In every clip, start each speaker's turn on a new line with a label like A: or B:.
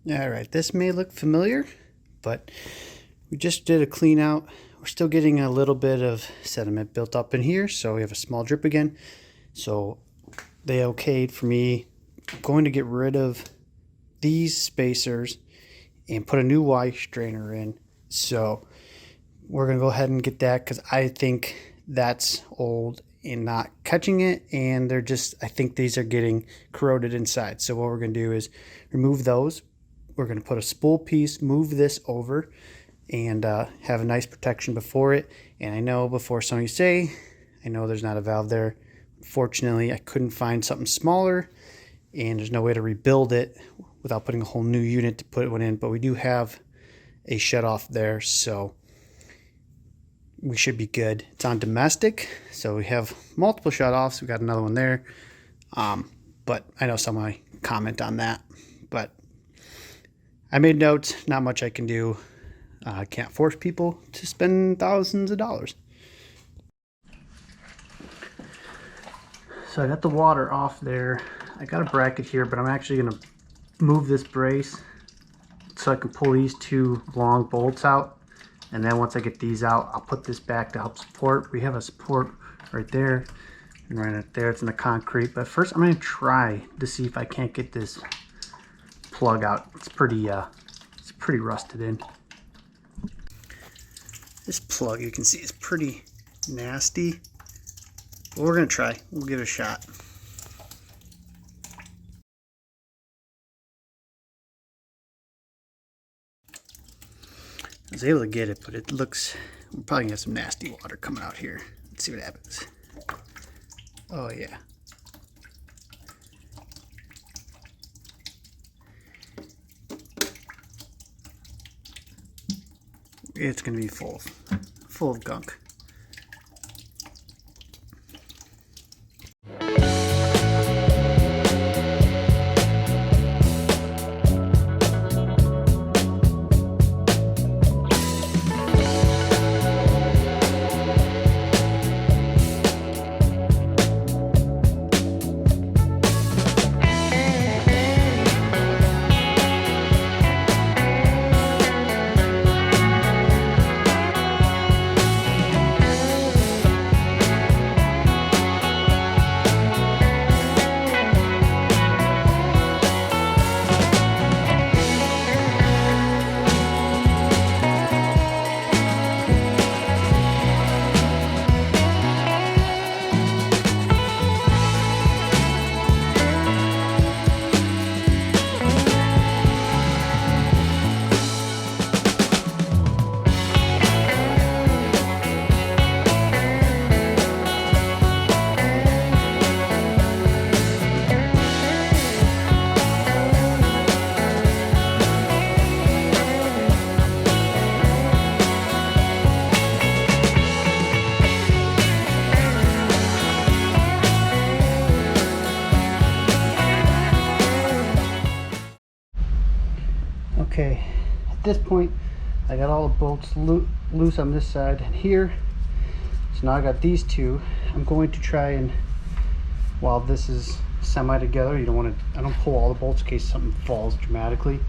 A: All right, this may look familiar, but we just did a clean out. We're still getting a little bit of sediment built up in here, so we have a small drip again. So they okayed for me. I'm going to get rid of these spacers and put a new wash drainer in. So we're gonna go ahead and get that because I think that's old and not catching it, and they're just, I think these are getting corroded inside. So what we're gonna do is remove those. We're gonna put a spool piece, move this over, and have a nice protection before it. And I know before some of you say, I know there's not a valve there. Unfortunately, I couldn't find something smaller, and there's no way to rebuild it without putting a whole new unit to put one in, but we do have a shut off there, so we should be good. It's on domestic, so we have multiple shut offs. We got another one there, but I know someone might comment on that, but I made notes. Not much I can do. I can't force people to spend thousands of dollars. So I got the water off there. I got a bracket here, but I'm actually going to move this brace so I can pull these two long bolts out. And then once I get these out, I'll put this back to help support. We have a support right there and right up there. It's in the concrete. But first I'm going to try to see if I can't get this plug out. It's pretty rusted in. This plug, you can see, is pretty nasty. But we're going to try. We'll give it a shot. I was able to get it, but it looks, we're probably gonna have some nasty water coming out here. Let's see what happens. Oh yeah. It's gonna be full of gunk. Okay, at this point I got all the bolts loose on this side and here. So now I got these two. I'm going to try and, while this is semi together, you don't want to, I don't pull all the bolts in case something falls dramatically,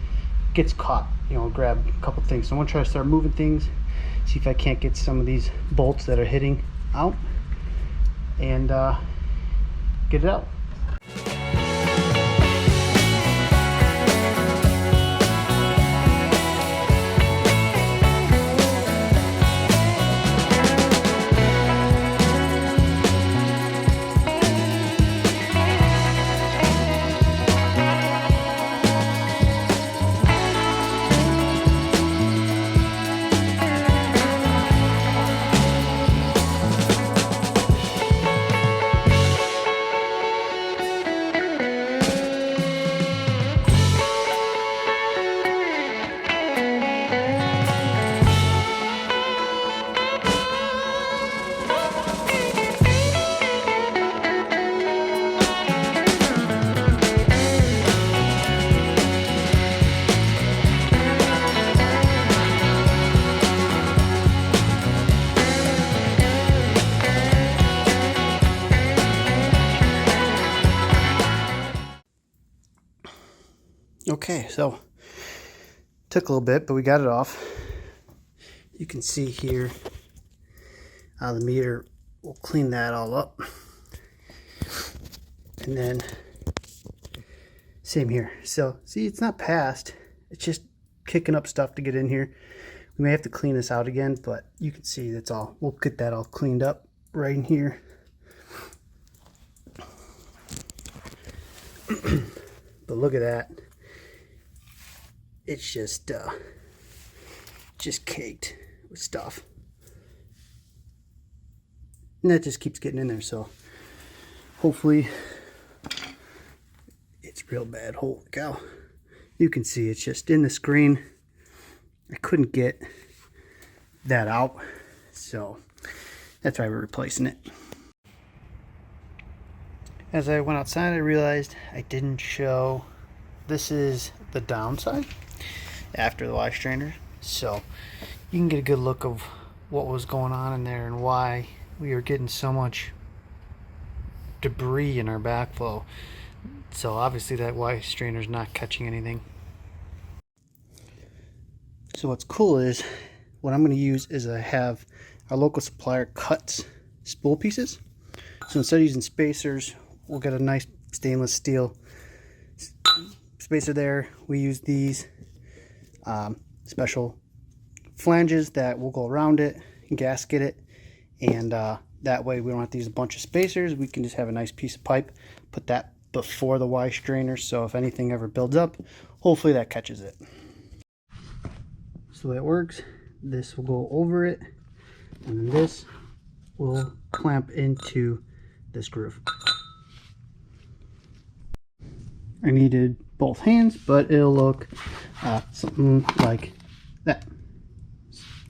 A: gets caught, you know, grab a couple things. So I'm going to try to start moving things, see if I can't get some of these bolts that are hitting out, and get it out. Okay, so Took a little bit, but we got it off. You can see here the meter will clean that all up. And then same here. So see, it's not passed. It's just kicking up stuff to get in here. We may have to clean this out again, but you can see that's all. We'll get that all cleaned up right in here. But look at that. It's just caked with stuff. And that just keeps getting in there, so hopefully it's real bad. Holy cow. You can see it's just in the screen. I couldn't get that out, so that's why we're replacing it. As I went outside, I realized I didn't show, this is the downside after the wash strainer, so you can get a good look of what was going on in there and why we were getting so much debris in our backflow. So obviously that wash strainer is not catching anything. So what's cool is, what I'm going to use is I have our local supplier cuts spool pieces. So instead of using spacers, we'll get a nice stainless steel spacer there. We use these special flanges that will go around it and gasket it, and that way we don't have to use a bunch of spacers. We can just have a nice piece of pipe, put that before the wash strainer, so if anything ever builds up, hopefully that catches it. So the way it works, this will go over it, and then this will clamp into this groove. I needed both hands, but it'll look something like that.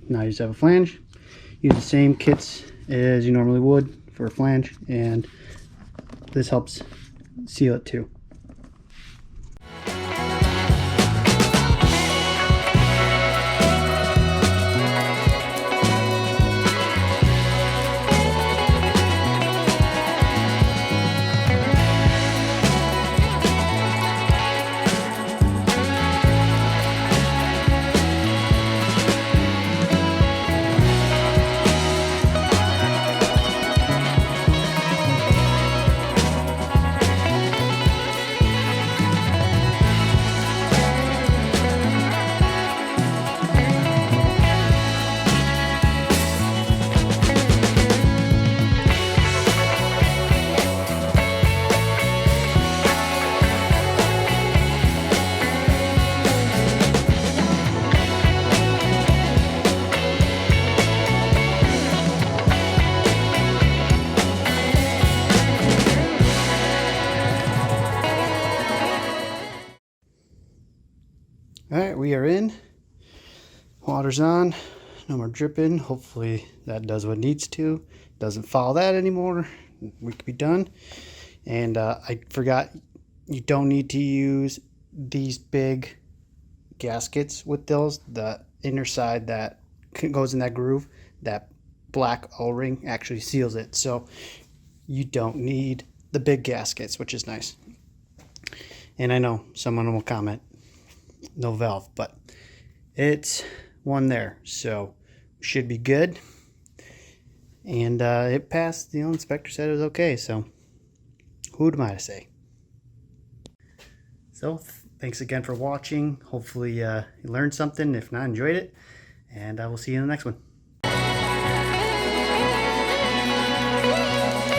A: Now you just have a flange. Use the same kits as you normally would for a flange, and this helps seal it too. Alright, we are in. Water's on. No more dripping. Hopefully that does what it needs to. Doesn't follow that anymore. We could be done. And I forgot, you don't need to use these big gaskets with those. The inner side that goes in that groove, that black O-ring actually seals it. So you don't need the big gaskets, which is nice. And I know someone will comment, no valve, but it's one there, so should be good. And it passed. The inspector said it was okay, so who am I to say? So thanks again for watching. Hopefully you learned something. If not, enjoyed it, and I will see you in the next one.